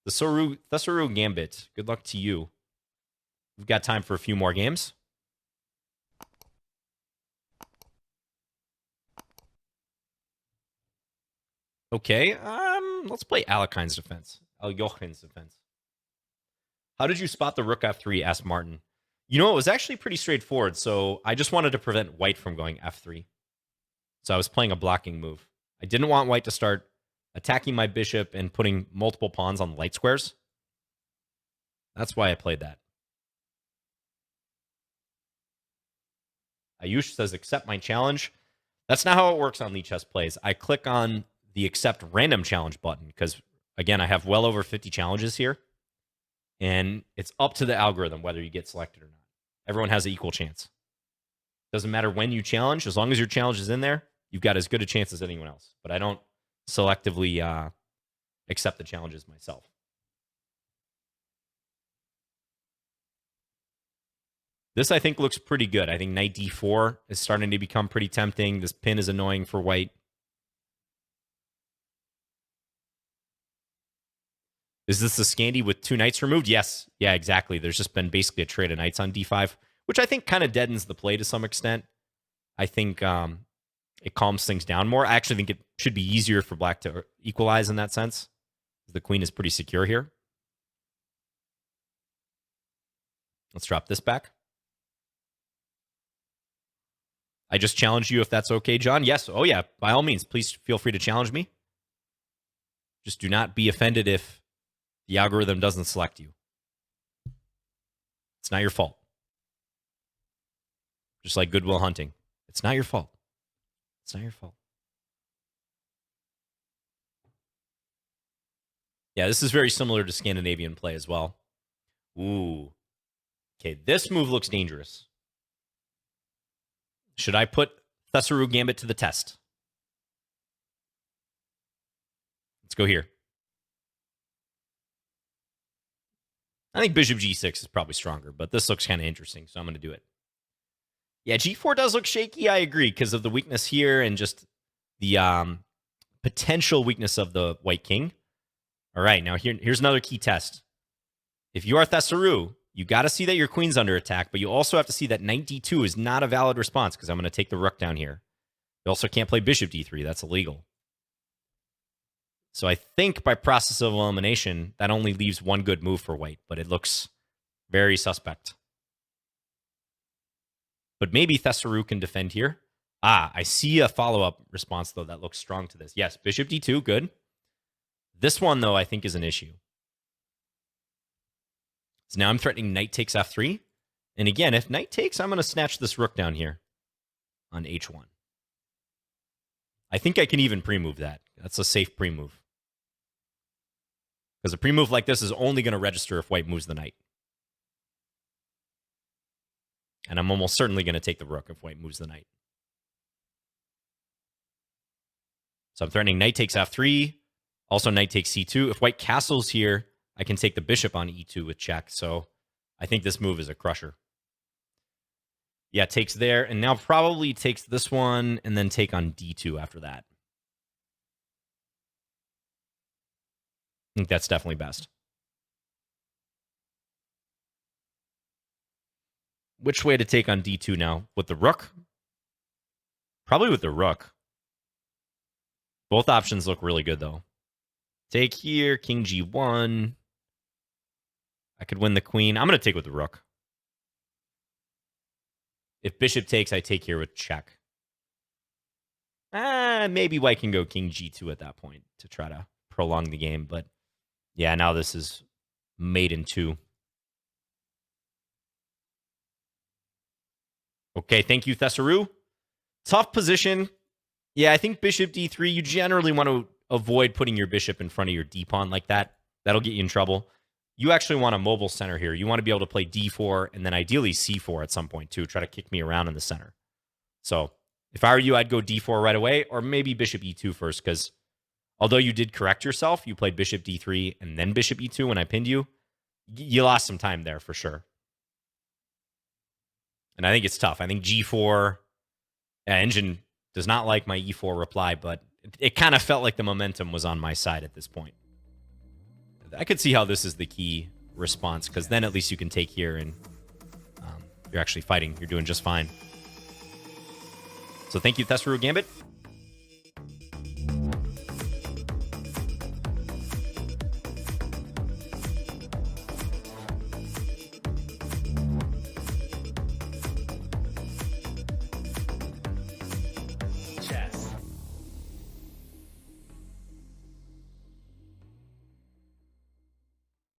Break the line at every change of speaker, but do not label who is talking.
The Thesaru Gambit. Good luck to you. We've got time for a few more games. Okay, let's play Alekhine's defense. Aljochin's defense. How did you spot the rook f3? Asked Martin. You know, it was actually pretty straightforward. So I just wanted to prevent white from going f3. So I was playing a blocking move. I didn't want white to start attacking my bishop and putting multiple pawns on light squares. That's why I played that. Ayush says, accept my challenge. That's not how it works on Lichess Plays. I click on the accept random challenge button because, again, I have well over 50 challenges here. And it's up to the algorithm whether you get selected or not. Everyone has an equal chance. Doesn't matter when you challenge. As long as your challenge is in there, you've got as good a chance as anyone else. But I don't selectively accept the challenges myself. This, I think, looks pretty good. I think knight d4 is starting to become pretty tempting. This pin is annoying for white. Is this the Scandi with 2 knights removed? Yes. Yeah, exactly. There's just been basically a trade of knights on d5, which I think kind of deadens the play to some extent. I think it calms things down more. I actually think it should be easier for black to equalize in that sense. The queen is pretty secure here. Let's drop this back. I just challenged you if that's okay, John. Yes. Oh, yeah. By all means, please feel free to challenge me. Just do not be offended if the algorithm doesn't select you. It's not your fault. Just like Goodwill Hunting. It's not your fault. It's not your fault. Yeah, this is very similar to Scandinavian play as well. Ooh. Okay, this move looks dangerous. Should I put Thesaru Gambit to the test? Let's go here. I think bishop g6 is probably stronger, but this looks kind of interesting, so I'm going to do it. Yeah, g4 does look shaky, I agree, because of the weakness here and just the potential weakness of the white king. All right, now here's another key test. If you are Thesaru, you got to see that your queen's under attack, but you also have to see that knight d2 is not a valid response because I'm going to take the rook down here. You also can't play bishop d3. That's illegal. So I think by process of elimination, that only leaves one good move for white, but it looks very suspect. But maybe Thesaru can defend here. Ah, I see a follow-up response, though, that looks strong to this. Yes, bishop d2, good. This one, though, I think is an issue. So now I'm threatening knight takes f3. And again, if knight takes, I'm going to snatch this rook down here on h1. I think I can even pre-move that. That's a safe pre-move. Because a pre-move like this is only going to register if white moves the knight. And I'm almost certainly going to take the rook if white moves the knight. So I'm threatening knight takes f3. Also knight takes c2. If white castles here, I can take the bishop on e2 with check. So I think this move is a crusher. Yeah, takes there. And now probably takes this one and then take on d2 after that. I think that's definitely best. Which way to take on d2 now? With the rook? Probably with the rook. Both options look really good, though. Take here, king g1. I could win the queen. I'm going to take with the rook. If bishop takes, I take here with check. Maybe white can go king g2 at that point to try to prolong the game. But yeah, now this is mate in 2. Okay, thank you, Thesaru. Tough position. Yeah, I think bishop d3, you generally want to avoid putting your bishop in front of your d-pawn like that. That'll get you in trouble. You actually want a mobile center here. You want to be able to play d4 and then ideally c4 at some point too. Try to kick me around in the center. So if I were you, I'd go d4 right away or maybe bishop e2 first because although you did correct yourself, you played bishop d3 and then bishop e2 when I pinned you. You lost some time there for sure. And I think it's tough. I think g4, Engine does not like my e4 reply, but it kind of felt like the momentum was on my side at this point. I could see how this is the key response, because then at least you can take here and you're actually fighting. You're doing just fine. So thank you, Thessaru Gambit.